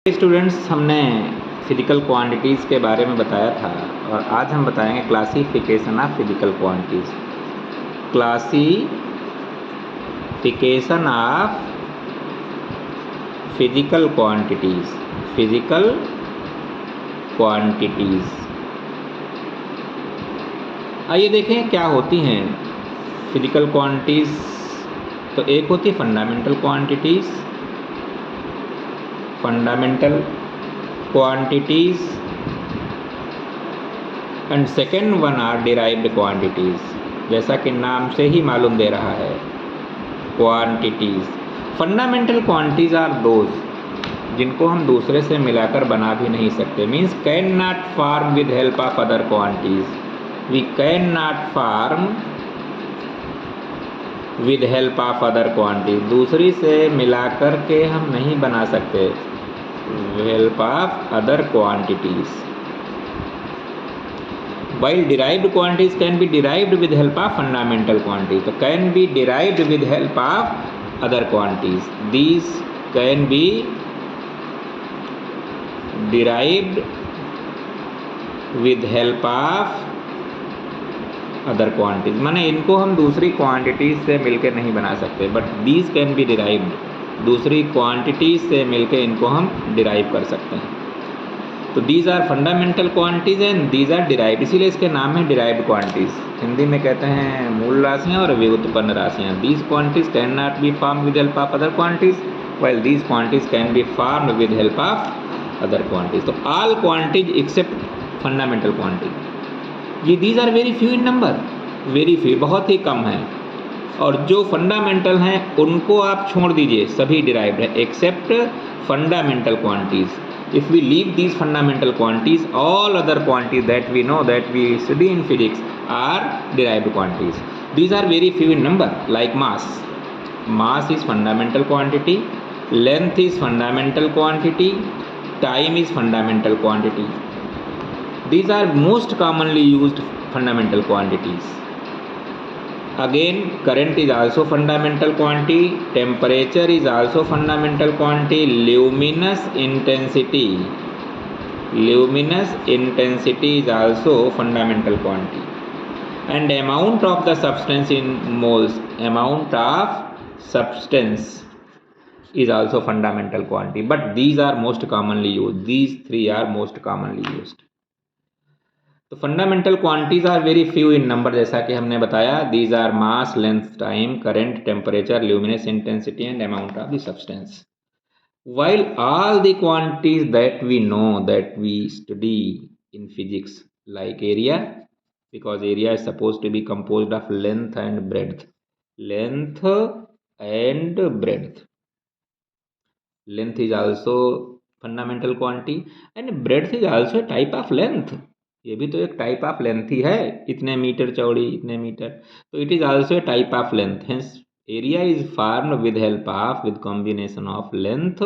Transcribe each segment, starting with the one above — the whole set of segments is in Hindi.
स्टूडेंट्स, हमने फिजिकल क्वांटिटीज़ के बारे में बताया था और आज हम बताएंगे classification of physical quantities. Classification of physical quantities. Physical quantities आइए देखें क्या होती हैं फिजिकल क्वांटिटीज़। तो एक होती है fundamental quantities, and second one are derived quantities. जैसा कि नाम से ही मालूम दे रहा है, quantities. Fundamental quantities are those जिनको हम दूसरे से मिलाकर बना भी नहीं सकते, means can not form with help of other quantities. We can not form with help of other quantities, दूसरी से मिलाकर के हम नहीं बना सकते help of other quantities. while derived quantities can be derived with help of fundamental quantities, so can be derived with help of other quantities. These can be derived with help of other quantities, माने इनको हम दूसरी क्वांटिटीज से मिलकर नहीं बना सकते, but these can be derived, दूसरी क्वांटिटीज से मिलकर इनको हम डिराइव कर सकते हैं। तो these are fundamental quantities and these are derived, इसीलिए इसके नाम है डिराइव्ड क्वांटिटीज। हिंदी में कहते हैं मूल राशियाँ और व्युत्पन्न राशियाँ। These quantities can not be form with help of other quantities, while these quantities can be formed with help of other quantities. तो all quantities except fundamental quantities, ये these are very few in number, very few, बहुत ही कम है। और जो फंडामेंटल हैं उनको आप छोड़ दीजिए, सभी डिराइव्ड है except fundamental quantities. If we leave these fundamental quantities, all other quantities that we know, that we study in physics, are derived quantities. These are very few in number, like mass. Mass is fundamental quantity, length is fundamental quantity, time is fundamental quantity. These are most commonly used fundamental quantities. Again, current is also fundamental quantity, temperature is also fundamental quantity, luminous intensity is also fundamental quantity, and amount of the substance in moles, amount of substance is also fundamental quantity, but these are most commonly used, these three are most commonly used. तो fundamental quantities are very few in number, जैसा कि हमने बताया। These are mass, length, time, current, temperature, luminous intensity and amount of the substance. while all the quantities that we know, that we study in physics, like area, because area is supposed to be composed of length and breadth. Length and breadth. Length is also fundamental quantity and breadth is also a type of length. ये भी तो एक टाइप ऑफ लेंथ ही है, इतने मीटर चौड़ी, इतने मीटर, तो it is also a type of length. Hence area is formed with help of, with combination of length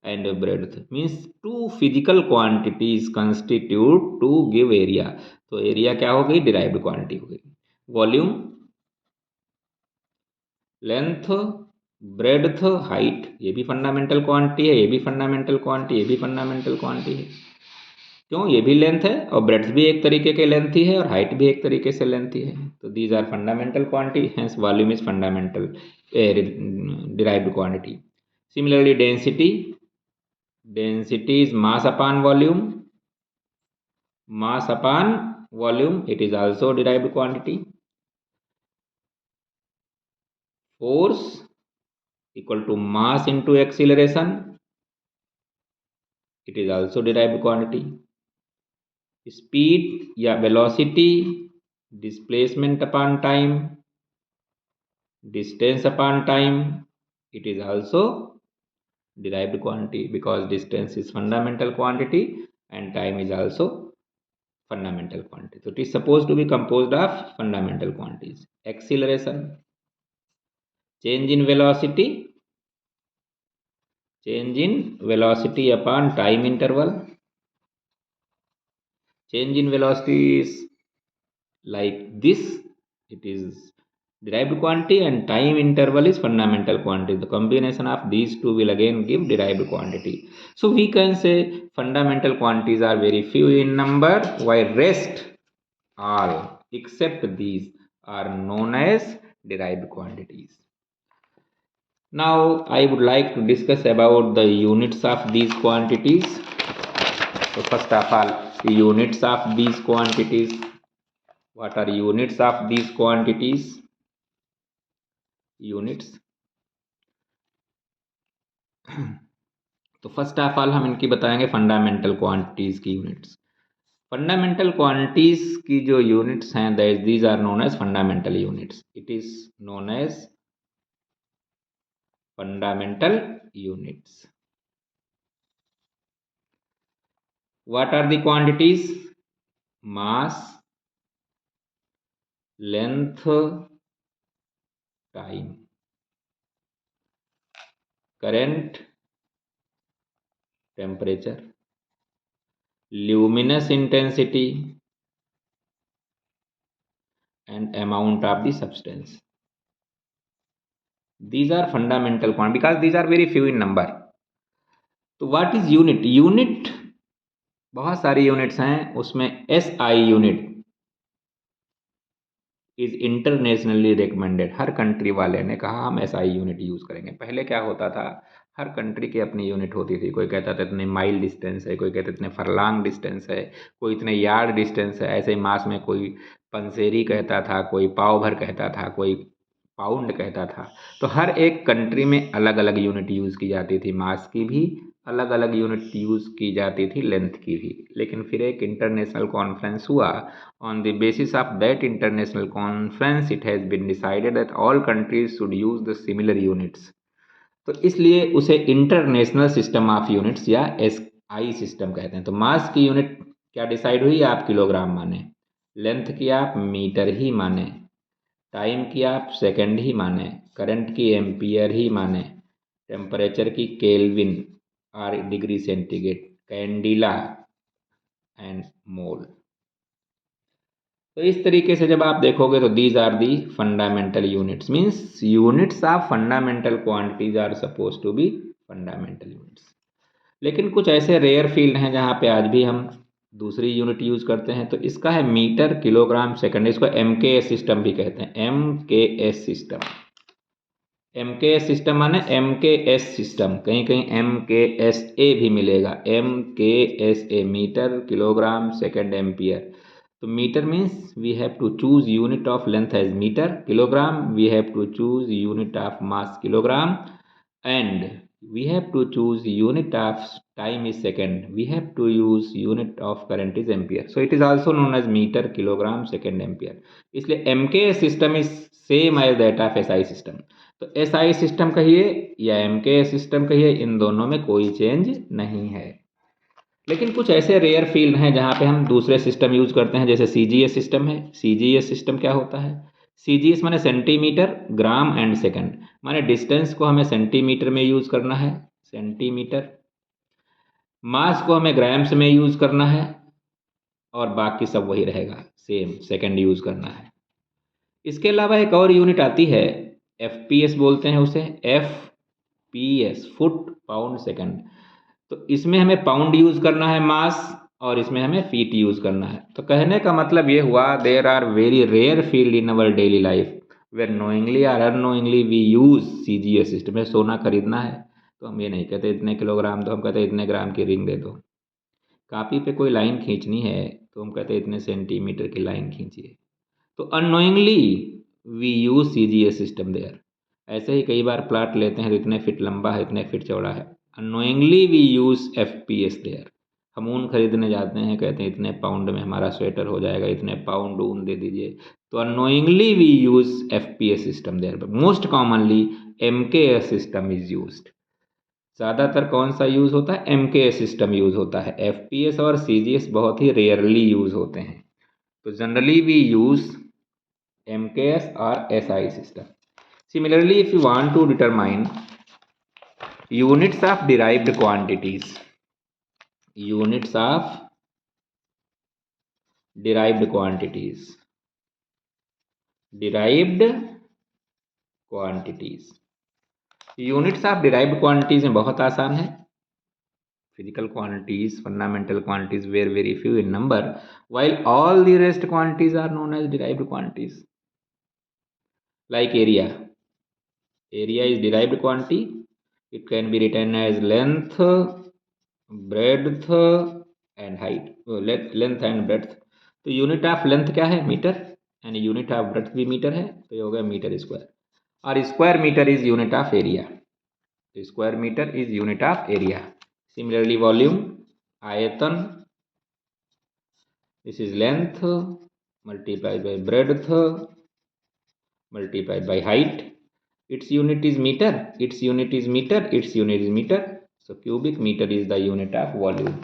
and breadth, means two physical quantities constitute to give area. तो एरिया क्या हो गई? डिराइव्ड क्वांटिटी हो गई। वॉल्यूम, लेंथ, ब्रेड्थ, हाइट, ये भी फंडामेंटल क्वांटिटी है, ये भी फंडामेंटल क्वांटिटी, ये भी फंडामेंटल क्वांटिटी है। क्यों? ये भी लेंथ है और ब्रेड्थ भी एक तरीके के लेंथ ही है और हाइट भी एक तरीके से लेंथ ही है। तो these are fundamental quantity, hence volume is fundamental derived quantity. Similarly density, density is mass upon volume, mass upon volume, it is also derived quantity. Force equal to mass into acceleration, it is also derived quantity. Speed या velocity, displacement upon time, distance upon time, it is also derived quantity, because distance is fundamental quantity and time is also fundamental quantity. So it is supposed to be composed of fundamental quantities. Acceleration, change in velocity upon time interval. Change in velocity is like this, it is derived quantity, and time interval is fundamental quantity. The combination of these two will again give derived quantity. So we can say fundamental quantities are very few in number, while rest all except these are known as derived quantities. Now I would like to discuss about the units of these quantities. So first of all, units of these quantities. What are units of these quantities? Units. तो फर्स्ट ऑफ ऑल हम इनकी बताएंगे फंडामेंटल क्वांटिटीज की यूनिट्स। फंडामेंटल क्वांटिटीज की जो यूनिट्स हैं these are known as fundamental units. It is known as fundamental units. What are the quantities? Mass, length, time, current, temperature, luminous intensity, and amount of the substance. These are fundamental quantities because these are very few in number. तो what is unit? Unit बहुत सारी यूनिट्स हैं, उसमें SI unit is internationally recommended. Her country वाले ने कहा हम SI यूनिट यूज करेंगे। पहले क्या होता था, हर कंट्री की अपनी यूनिट होती थी। कोई कहता था इतने माइल डिस्टेंस है, कोई कहता इतने फरलांग डिस्टेंस है, कोई इतने यार्ड डिस्टेंस है। ऐसे ही मास में कोई पंसेरी कहता था, कोई पाव भर कहता था, कोई पाउंड कहता था। तो हर एक कंट्री में अलग अलग यूनिट यूज़ की जाती थी। मास की भी अलग अलग यूनिट यूज़ की जाती थी, लेंथ की भी। लेकिन फिर एक इंटरनेशनल कॉन्फ्रेंस हुआ। On the basis of that international conference it has been decided that all countries should use the similar units. तो इसलिए उसे इंटरनेशनल सिस्टम ऑफ यूनिट्स या SI सिस्टम कहते हैं। तो मास की यूनिट क्या डिसाइड हुई? आप किलोग्राम माने, लेंथ की आप मीटर ही माने, टाइम की आप सेकंड ही माने, करंट की एम्पियर ही माने, टेम्परेचर की केल्विन और degree centigrade, candela and mole. तो इस तरीके से जब आप देखोगे तो these are the fundamental units, means units of fundamental quantities are suppose to be fundamental units. लेकिन कुछ ऐसे रेयर फील्ड हैं जहाँ पे आज भी हम दूसरी यूनिट यूज करते हैं। तो इसका है मीटर, किलोग्राम, सेकंड। इसको MKS सिस्टम भी कहते हैं, MKS सिस्टम। MKS सिस्टम माने MKS सिस्टम, कहीं कहीं MKSA भी मिलेगा। MKSA metre, kilogram, second, ampere. तो metre means we have to choose unit of length as metre, kilogram we have to choose unit of mass kilogram, and we have to choose unit of time is second, we have to use unit of current is ampere. So it is also known as meter, kilogram, second, ampere. इसलिए MKS system is same as that of SI system. तो SI सिस्टम कहिए या MKS सिस्टम कहिए, इन दोनों में कोई चेंज नहीं है। लेकिन कुछ ऐसे रेयर फील्ड हैं जहाँ पे हम दूसरे सिस्टम यूज करते हैं, जैसे CGS सिस्टम है। CGS सिस्टम क्या होता है? CGS माने सेंटीमीटर, ग्राम एंड सेकंड, माने डिस्टेंस को हमें सेंटीमीटर में यूज करना है, सेंटीमीटर। मास को हमें ग्राम्स में यूज करना है, और बाकी सब वही रहेगा, सेम, सेकंड यूज करना है। इसके अलावा एक और यूनिट आती है, FPS बोलते हैं उसे, FPS, फुट पाउंड सेकंड। तो इसमें हमें पाउंड यूज करना है मास, और इसमें हमें फीट यूज करना है। तो कहने का मतलब ये हुआ, there are very rare field in our daily life where knowingly और unknowingly we use CGS system. में सोना खरीदना है तो हम ये नहीं कहते इतने किलोग्राम दो, हम कहते इतने ग्राम की रिंग दे दो। कापी पे कोई लाइन खींचनी है तो हम कहते इतने सेंटीमीटर की लाइन खींचिए। तो annoyingly we use CGS system there. ऐसे ही कई बार प्लाट लेते हैं तो इतने फिट लंबा है, इतने फिट चौड़ा है, annoyingly we use FPS there. हम ऊन खरीदने जाते हैं, कहते हैं इतने पाउंड में हमारा स्वेटर हो जाएगा, इतने पाउंड ऊन दे दीजिए। तो annoyingly we use FPS system there, but most commonly MKS system is used. ज़्यादातर कौन सा यूज़ होता है? MKS सिस्टम यूज़ होता है। FPS और CGS बहुत ही रेयरली यूज़ होते हैं। तो generally we use MKS or SI system. Similarly, if you want to determine units of derived quantities, units of derived quantities, derived quantities. Units of derived quantities में बहुत आसान है। Physical quantities, fundamental quantities were very few in number, while all the rest quantities are known as derived quantities. Like area. Area is derived quantity. It can be written as length, breadth and height. Length and breadth. तो यूनिट ऑफ लेंथ क्या है? Metre. And unit of breadth भी मीटर है, तो ये हो गया मीटर स्क्वायर। और square metre is unit of area. Square metre is unit of area. Similarly volume, आयतन, this is length multiplied by breadth multiplied by height. Its unit is meter. Its unit is meter. Its unit is meter. So cubic meter is the unit of volume.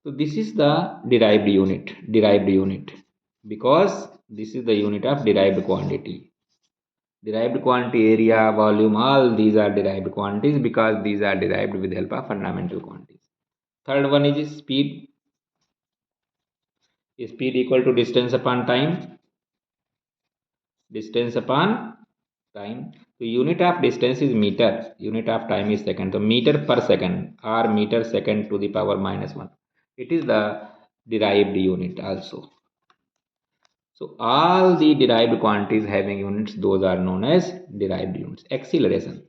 So this is the derived unit. Derived unit, because this is the unit of derived quantity. Derived quantity, area, volume, all these are derived quantities because these are derived with the help of fundamental quantities. Third one is speed. Speed equal to distance upon time. Distance upon time. तो unit of distance is metre, unit of time is second, तो मीटर पर सेकंड और metre second to the power -1, it is the derived unit also. So all the derived quantities having units, those are known as derived units. Acceleration,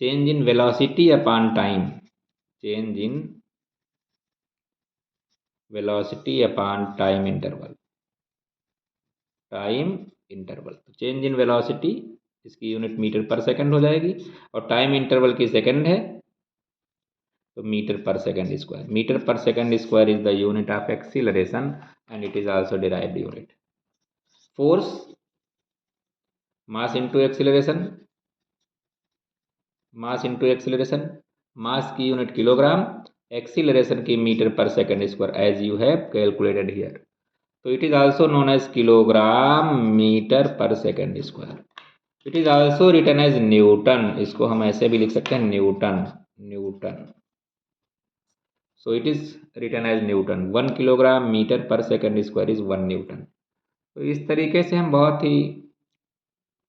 change in velocity upon time. Change in velocity upon time interval. Time interval, change in velocity इसकी यूनिट मीटर पर सेकंड हो जाएगी, और टाइम इंटरवल की सेकंड है, तो मीटर पर सेकंड स्क्वायर। मीटर पर second square is the unit of acceleration and it is also derived unit. Force, mass into acceleration, mass into acceleration, mass की यूनिट किलोग्राम, एक्सीलरेशन की मीटर पर second square as you have calculated here, तो it is also known as kilogram metre पर second square. It is also written as newton, इसको हम ऐसे भी लिख सकते हैं newton, newton. So it is written as newton. 1 kilogram metre पर सेकंड स्क्वायर इज 1 न्यूटन। तो इस तरीके से हम बहुत ही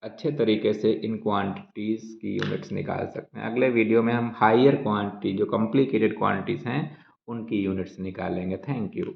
अच्छे तरीके से इन क्वांटिटीज की यूनिट्स निकाल सकते हैं। अगले वीडियो में हम हायर क्वांटिटी, जो कॉम्प्लिकेटेड क्वांटिटीज हैं, उनकी यूनिट्स निकालेंगे। Thank you.